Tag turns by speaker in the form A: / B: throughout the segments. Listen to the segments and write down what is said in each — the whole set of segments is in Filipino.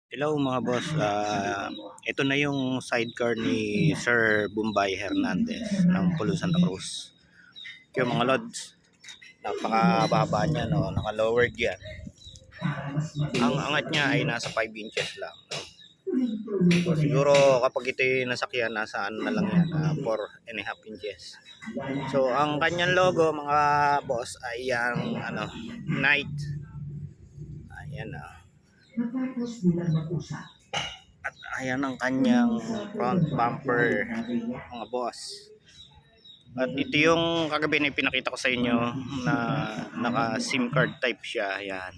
A: Hello mga boss, ito na yung sidecar ni Sir Bombay Hernandez ng Pulo Santa Cruz. Yung mga lods, napakababa niya, no? Naka-lowered yan. Ang angat niya ay nasa 5 inches lang. No? So, siguro kapag ito yung nasakyan, nasa ano na lang yan, 4.5 inches. So ang kanyang logo mga boss ay yung Knight. Ayan na. At ayan ang kanyang front bumper mga boss. At ito yung kagabi na pinakita ko sa inyo na naka SIM card type siya. Ayan.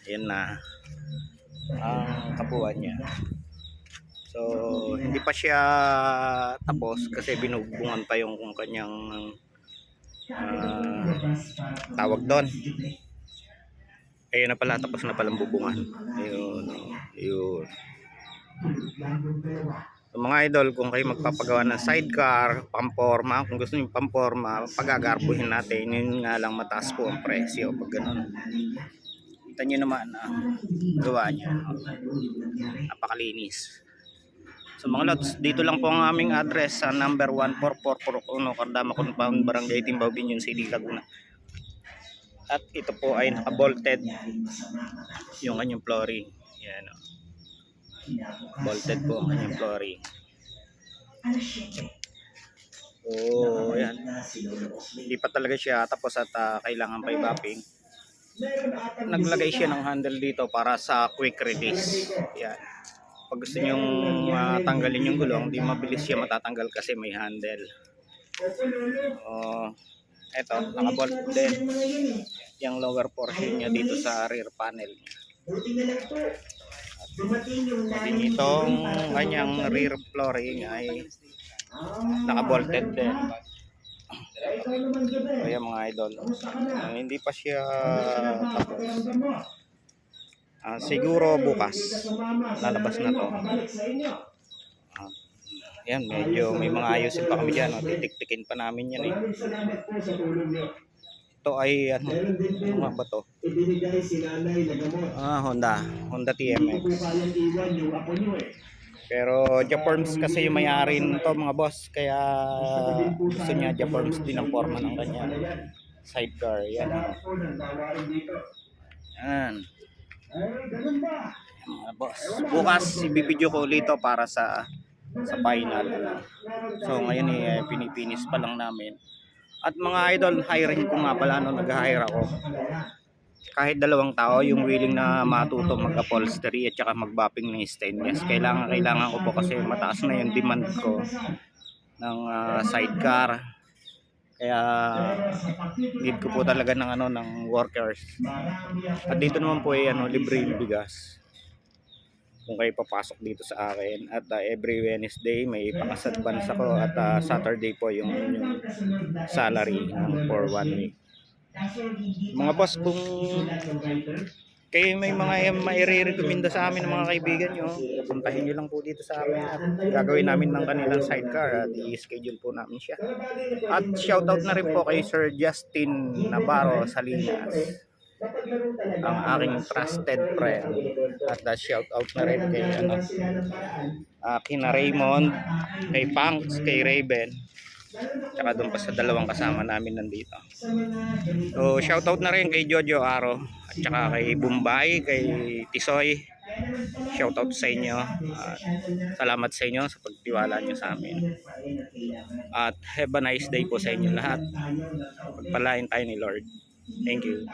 A: Ayan na ang kabuuan niya. So hindi pa siya tapos kasi binugbungan pa yung kanyang tawag doon. Ayun na pala, tapos na palang bubungan. Ayun. So, mga idol, kung kayo magpapagawa ng sidecar, pamporma, kung gusto niyo pamporma, pagagarbuhin natin. Yun nga lang, mataas po ang presyo pag ganun. Kita nyo naman gawa niya. Napakalinis. So mga lods, dito lang po ang aming address sa number 14441 Cardama Compound, Barangay Timbaw, Binyon City, Laguna. At ito po ay naka-bolted yung kanyang flooring. Yan, o. Bolted po ang kanyang flooring. So, ayan. Hindi pa talaga siya tapos at kailangan pa i-bapping. Naglagay siya ng handle dito para sa quick release. Yan. Pag gusto nyong tanggalin yung gulong, hindi mabilis siya matatanggal kasi may handle. Ito, naka-bolt din yung lower portion niya dito sa rear panel niya. At itong kanyang rear flooring ay naka-bolted din. Kaya mga idol, hindi pa siya tapos. Siguro bukas lalabas na to. Yan, medyo may mga ayusin pa kami dyan. Titik-tikin pa namin yan eh. Ito ay ano nga ba to? Honda TMX. Pero Jaforms kasi yung may-ari nito mga boss, kaya gusto niya Jaforms din ang forma ng kanya sidecar. Yan. Yan. Mga boss, bukas ibibideo ko ulit para sa final. So ngayon pinipinis pa lang namin. At mga idol, hiring ko nga pala, nag-hire ako. Kahit 2 tao yung willing na matuto mag-upholstery at saka mag-bapping ng stainless. Kailangan ko po kasi mataas na yung demand ko ng sidecar. Kaya need ko po talaga ng workers. At dito naman po ay libre yung bigas kung kayo papasok dito sa akin. At every Wednesday may pakas-advance ako at Saturday po yung salary for 1 week. Mga boss, kung kayo may mga maire-recommenda sa amin ng mga kaibigan nyo, puntahin nyo lang po dito sa amin at gagawin namin ng kanilang sidecar at i-schedule po namin siya. At shoutout na rin po kay Sir Justin Navarro Salinas, ang aking trusted friend. At shoutout na rin kay kina Raymond, kay Punks, kay Raven, tsaka doon pa sa 2 kasama namin nandito. So shoutout na rin kay Jojo Aro at tsaka kay Bombay, kay Tisoy. Shoutout sa inyo. Salamat sa inyo sa pagtiwala nyo sa amin. At have a nice day po sa inyo lahat. Pagpalain tayo ni Lord. Thank you.